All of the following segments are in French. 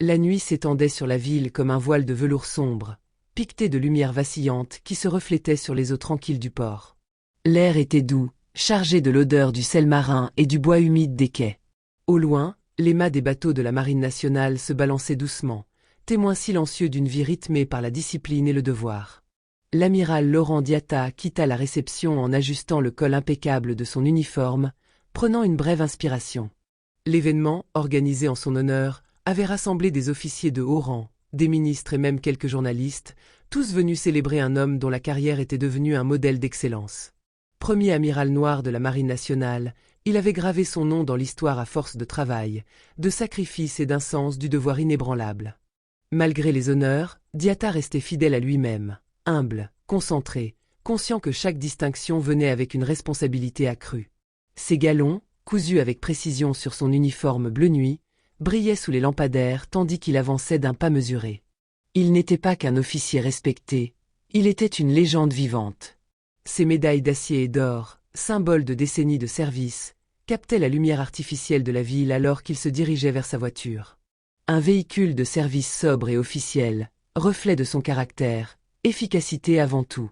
La nuit s'étendait sur la ville comme un voile de velours sombre, piqueté de lumière vacillante qui se reflétait sur les eaux tranquilles du port. L'air était doux, chargé de l'odeur du sel marin et du bois humide des quais. Au loin, les mâts des bateaux de la marine nationale se balançaient doucement, témoins silencieux d'une vie rythmée par la discipline et le devoir. L'amiral Laurent Diatta quitta la réception en ajustant le col impeccable de son uniforme, prenant une brève inspiration. L'événement, organisé en son honneur, avait rassemblé des officiers de haut rang, des ministres et même quelques journalistes, tous venus célébrer un homme dont la carrière était devenue un modèle d'excellence. Premier amiral noir de la Marine nationale, il avait gravé son nom dans l'histoire à force de travail, de sacrifice et d'un sens du devoir inébranlable. Malgré les honneurs, Diatta restait fidèle à lui-même, humble, concentré, conscient que chaque distinction venait avec une responsabilité accrue. Ses galons, cousus avec précision sur son uniforme bleu nuit, brillaient sous les lampadaires tandis qu'il avançait d'un pas mesuré. Il n'était pas qu'un officier respecté, il était une légende vivante. Ses médailles d'acier et d'or, symboles de décennies de service, captaient la lumière artificielle de la ville alors qu'il se dirigeait vers sa voiture. Un véhicule de service sobre et officiel, reflet de son caractère, efficacité avant tout.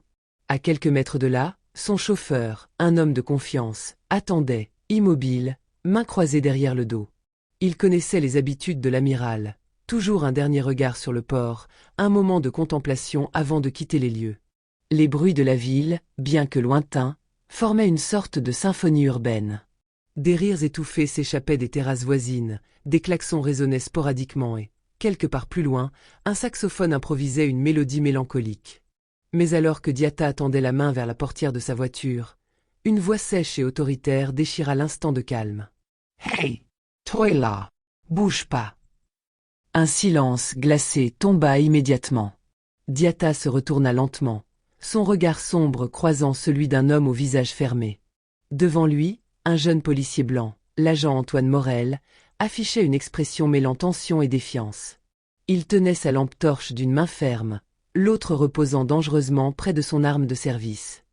À quelques mètres de là, son chauffeur, un homme de confiance, attendait, immobile, mains croisées derrière le dos. Il connaissait les habitudes de l'amiral, toujours un dernier regard sur le port, un moment de contemplation avant de quitter les lieux. Les bruits de la ville, bien que lointains, formaient une sorte de symphonie urbaine. Des rires étouffés s'échappaient des terrasses voisines, des klaxons résonnaient sporadiquement et, quelque part plus loin, un saxophone improvisait une mélodie mélancolique. Mais alors que Diatta tendait la main vers la portière de sa voiture, une voix sèche et autoritaire déchira l'instant de calme. « Hey, toi là, bouge pas !» Un silence glacé tomba immédiatement. Diatta se retourna lentement, son regard sombre croisant celui d'un homme au visage fermé. Devant lui, un jeune policier blanc, l'agent Antoine Morel, affichait une expression mêlant tension et défiance. Il tenait sa lampe torche d'une main ferme, l'autre reposant dangereusement près de son arme de service.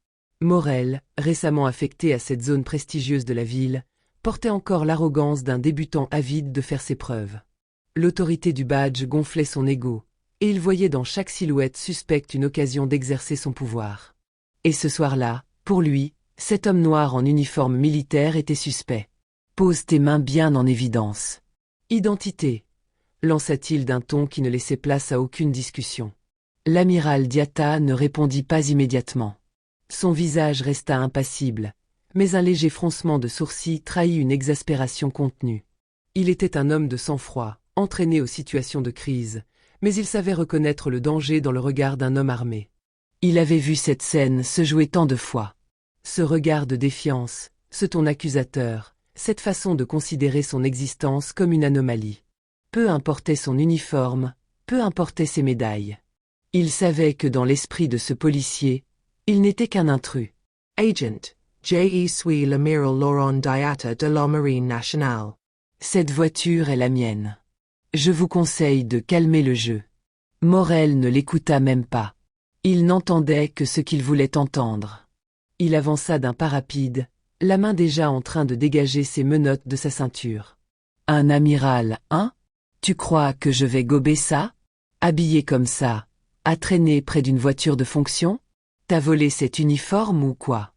Morel, récemment affecté à cette zone prestigieuse de la ville, portait encore l'arrogance d'un débutant avide de faire ses preuves. L'autorité du badge gonflait son ego, et il voyait dans chaque silhouette suspecte une occasion d'exercer son pouvoir. Et ce soir-là, pour lui, cet homme noir en uniforme militaire était suspect. « Pose tes mains bien en évidence. »« Identité » lança-t-il d'un ton qui ne laissait place à aucune discussion. L'amiral Diatta ne répondit pas immédiatement. Son visage resta impassible, mais un léger froncement de sourcils trahit une exaspération contenue. Il était un homme de sang-froid, entraîné aux situations de crise, mais il savait reconnaître le danger dans le regard d'un homme armé. Il avait vu cette scène se jouer tant de fois. Ce regard de défiance, ce ton accusateur, cette façon de considérer son existence comme une anomalie. Peu importait son uniforme, peu importaient ses médailles. Il savait que dans l'esprit de ce policier, il n'était qu'un intrus. Agent, J.E. suis l'amiral Laurent Diatta de la Marine nationale. Cette voiture est la mienne. Je vous conseille de calmer le jeu. Morel ne l'écouta même pas. Il n'entendait que ce qu'il voulait entendre. Il avança d'un pas rapide, la main déjà en train de dégager ses menottes de sa ceinture. Un amiral, hein? Tu crois que je vais gober ça? Habillé comme ça, à traîner près d'une voiture de fonction? T'as volé cet uniforme ou quoi?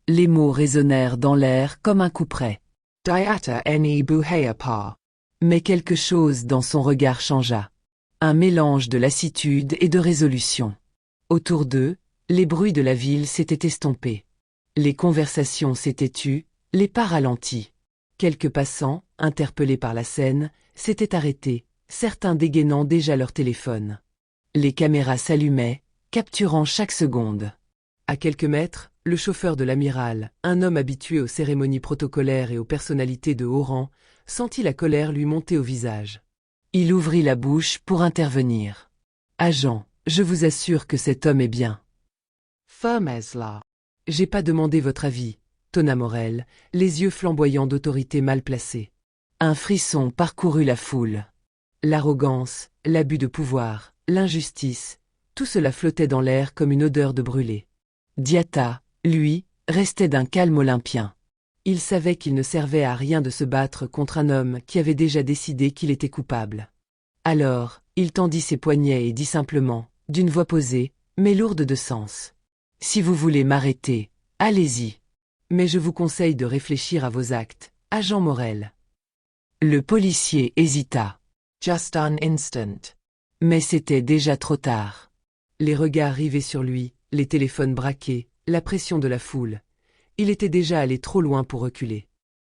Les mots résonnèrent dans l'air comme un couperet. Diatta ne bougeait pas. Mais quelque chose dans son regard changea. Un mélange de lassitude et de résolution. Autour d'eux, les bruits de la ville s'étaient estompés. Les conversations s'étaient tues, les pas ralentis. Quelques passants, interpellés par la scène, s'étaient arrêtés, certains dégainant déjà leur téléphone. Les caméras s'allumaient, capturant chaque seconde. À quelques mètres, le chauffeur de l'amiral, un homme habitué aux cérémonies protocolaires et aux personnalités de haut rang, sentit la colère lui monter au visage. Il ouvrit la bouche pour intervenir. « Agent, je vous assure que cet homme est bien. »« Fermez-la. »« J'ai pas demandé votre avis, » tonna Morel, les yeux flamboyants d'autorité mal placée. Un frisson parcourut la foule. L'arrogance, l'abus de pouvoir, l'injustice, tout cela flottait dans l'air comme une odeur de brûlé. Diatta, lui, restait d'un calme olympien. Il savait qu'il ne servait à rien de se battre contre un homme qui avait déjà décidé qu'il était coupable. Alors, il tendit ses poignets et dit simplement, d'une voix posée, mais lourde de sens. « Si vous voulez m'arrêter, allez-y. Mais je vous conseille de réfléchir à vos actes, agent Morel. » Le policier hésita. Just an instant. Mais c'était déjà trop tard. Les regards rivés sur lui, les téléphones braqués, la pression de la foule. Il était déjà allé trop loin pour reculer.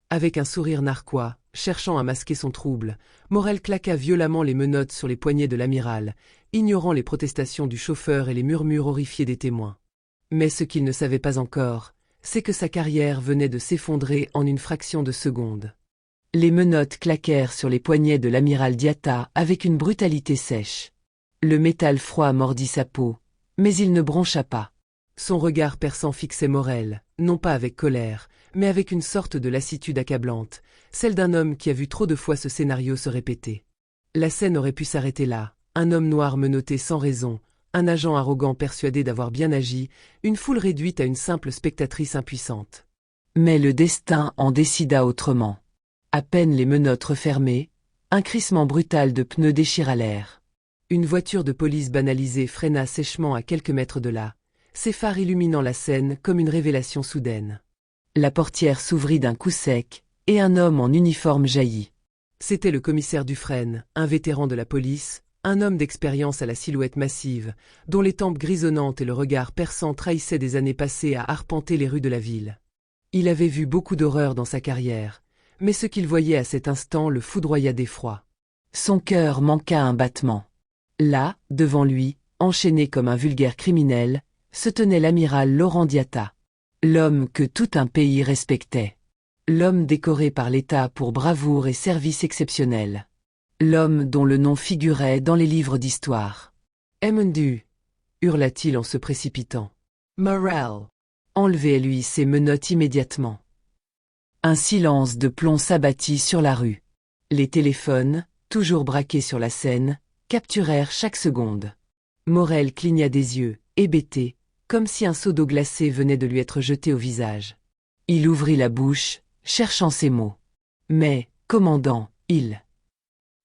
Avec un sourire narquois, cherchant à masquer son trouble, Morel claqua violemment les menottes sur les poignets de l'amiral, ignorant les protestations du chauffeur et les murmures horrifiés des témoins. Mais ce qu'il ne savait pas encore, c'est que sa carrière venait de s'effondrer en une fraction de seconde. Les menottes claquèrent sur les poignets de l'amiral Diatta avec une brutalité sèche. Le métal froid mordit sa peau, mais il ne broncha pas. Son regard perçant fixait Morel, non pas avec colère, mais avec une sorte de lassitude accablante, celle d'un homme qui a vu trop de fois ce scénario se répéter. La scène aurait pu s'arrêter là, un homme noir menotté sans raison, un agent arrogant persuadé d'avoir bien agi, une foule réduite à une simple spectatrice impuissante. Mais le destin en décida autrement. À peine les menottes refermées, un crissement brutal de pneus déchira l'air. Une voiture de police banalisée freina sèchement à quelques mètres de là, ses phares illuminant la scène comme une révélation soudaine. La portière s'ouvrit d'un coup sec, et un homme en uniforme jaillit. C'était le commissaire Dufresne, un vétéran de la police, un homme d'expérience à la silhouette massive, dont les tempes grisonnantes et le regard perçant trahissaient des années passées à arpenter les rues de la ville. Il avait vu beaucoup d'horreurs dans sa carrière, mais ce qu'il voyait à cet instant le foudroya d'effroi. Son cœur manqua un battement. Là, devant lui, enchaîné comme un vulgaire criminel, se tenait l'amiral Laurent Diatta. L'homme que tout un pays respectait. L'homme décoré par l'État pour bravoure et service exceptionnels. L'homme dont le nom figurait dans les livres d'histoire. « Emendu » hurla-t-il en se précipitant. « Morel !» Enlevez-lui ses menottes immédiatement. Un silence de plomb s'abattit sur la rue. Les téléphones, toujours braqués sur la scène, capturèrent chaque seconde. Morel cligna des yeux, hébété, comme si un seau d'eau glacée venait de lui être jeté au visage. Il ouvrit la bouche, cherchant ses mots. Mais, commandant,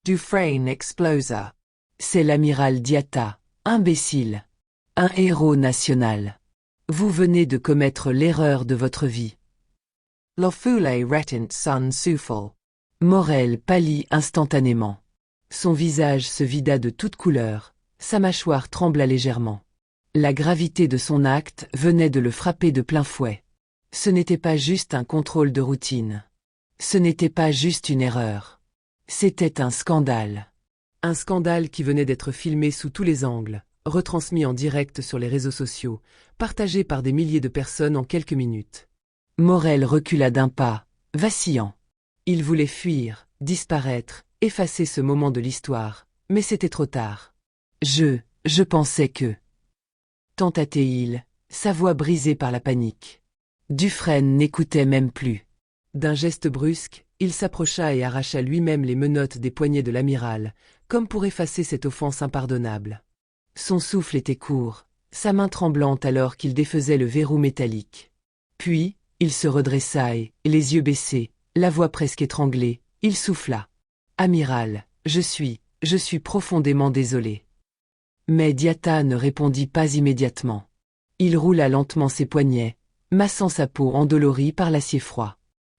Dufresne explosa. C'est l'amiral Diatta, imbécile. Un héros national. Vous venez de commettre l'erreur de votre vie. La foule retint son souffle. Morel pâlit instantanément. Son visage se vida de toute couleur, sa mâchoire trembla légèrement. La gravité de son acte venait de le frapper de plein fouet. Ce n'était pas juste un contrôle de routine. Ce n'était pas juste une erreur. C'était un scandale. Un scandale qui venait d'être filmé sous tous les angles, retransmis en direct sur les réseaux sociaux, partagé par des milliers de personnes en quelques minutes. Morel recula d'un pas, vacillant. Il voulait fuir, disparaître, effacer ce moment de l'histoire, mais c'était trop tard. Je pensais que... tenta-t-il, sa voix brisée par la panique. Dufresne n'écoutait même plus. D'un geste brusque, il s'approcha et arracha lui-même les menottes des poignets de l'amiral, comme pour effacer cette offense impardonnable. Son souffle était court, sa main tremblante alors qu'il défaisait le verrou métallique. Puis, il se redressa et, les yeux baissés, la voix presque étranglée, il souffla. « Amiral, je suis profondément désolé. » Mais Diatta ne répondit pas immédiatement. Il roula lentement ses poignets, massant sa peau endolorie par l'acier froid.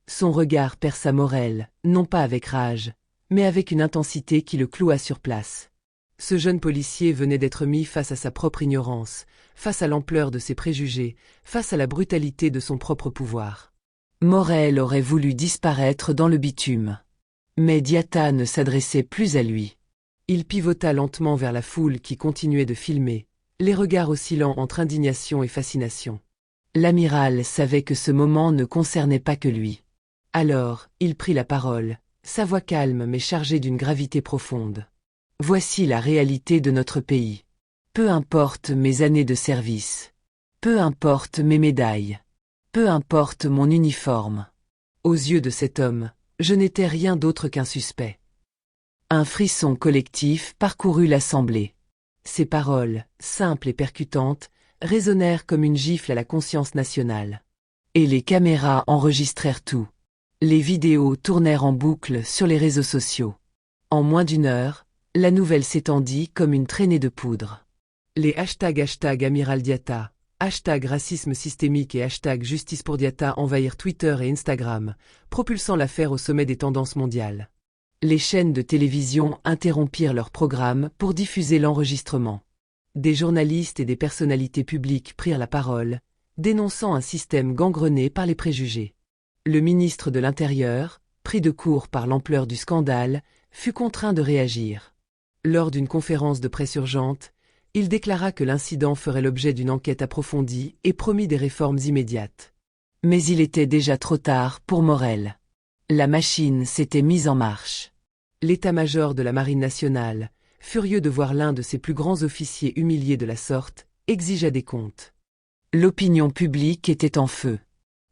Son regard perça Morel, non pas avec rage, mais avec une intensité qui le cloua sur place. Ce jeune policier venait d'être mis face à sa propre ignorance, face à l'ampleur de ses préjugés, face à la brutalité de son propre pouvoir. Morel aurait voulu disparaître dans le bitume. Mais Diatta ne s'adressait plus à lui. Il pivota lentement vers la foule qui continuait de filmer, les regards oscillant entre indignation et fascination. L'amiral savait que ce moment ne concernait pas que lui. Alors, il prit la parole, sa voix calme mais chargée d'une gravité profonde. « Voici la réalité de notre pays. Peu importe mes années de service. Peu importe mes médailles. Peu importe mon uniforme. Aux yeux de cet homme, je n'étais rien d'autre qu'un suspect. » Un frisson collectif parcourut l'assemblée. Ces paroles, simples et percutantes, résonnèrent comme une gifle à la conscience nationale. Et les caméras enregistrèrent tout. Les vidéos tournèrent en boucle sur les réseaux sociaux. En moins d'une heure, La nouvelle s'étendit comme une traînée de poudre. Les hashtags Amiral Diatta, #racisme systémique et #justice pour Diatta envahirent Twitter et Instagram, propulsant l'affaire au sommet des tendances mondiales. Les chaînes de télévision interrompirent leurs programmes pour diffuser l'enregistrement. Des journalistes et des personnalités publiques prirent la parole, dénonçant un système gangrené par les préjugés. Le ministre de l'Intérieur, pris de court par l'ampleur du scandale, fut contraint de réagir. Lors d'une conférence de presse urgente, il déclara que l'incident ferait l'objet d'une enquête approfondie et promit des réformes immédiates. Mais il était déjà trop tard pour Morel. La machine s'était mise en marche. L'état-major de la Marine nationale, furieux de voir l'un de ses plus grands officiers humilié de la sorte, exigea des comptes. L'opinion publique était en feu.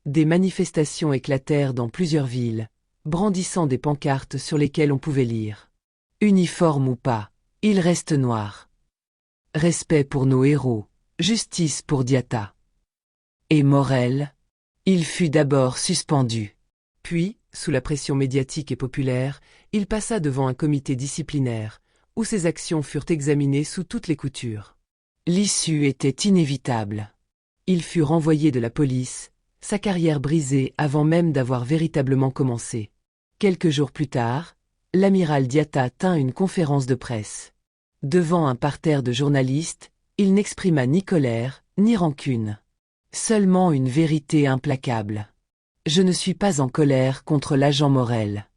Des manifestations éclatèrent dans plusieurs villes, brandissant des pancartes sur lesquelles on pouvait lire « Uniforme ou pas, il reste noir. Respect pour nos héros, justice pour Diatta. » Et Morel? Il fut d'abord suspendu. Puis, sous la pression médiatique et populaire, il passa devant un comité disciplinaire, où ses actions furent examinées sous toutes les coutures. L'issue était inévitable. Il fut renvoyé de la police, sa carrière brisée avant même d'avoir véritablement commencé. Quelques jours plus tard, l'amiral Diatta tint une conférence de presse. Devant un parterre de journalistes, il n'exprima ni colère, ni rancune. Seulement une vérité implacable. Je ne suis pas en colère contre l'agent Morel.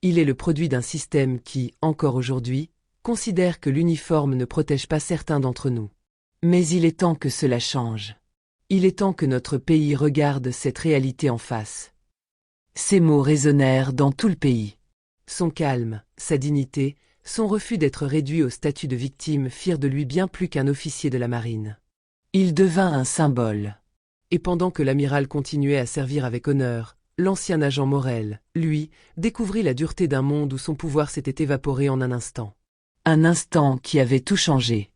Il est le produit d'un système qui, encore aujourd'hui, considère que l'uniforme ne protège pas certains d'entre nous. Mais il est temps que cela change. Il est temps que notre pays regarde cette réalité en face. Ces mots résonnèrent dans tout le pays. Son calme, sa dignité, son refus d'être réduit au statut de victime firent de lui bien plus qu'un officier de la marine. Il devint un symbole. Et pendant que l'amiral continuait à servir avec honneur, l'ancien agent Morel, lui, découvrit la dureté d'un monde où son pouvoir s'était évaporé en un instant. Un instant qui avait tout changé.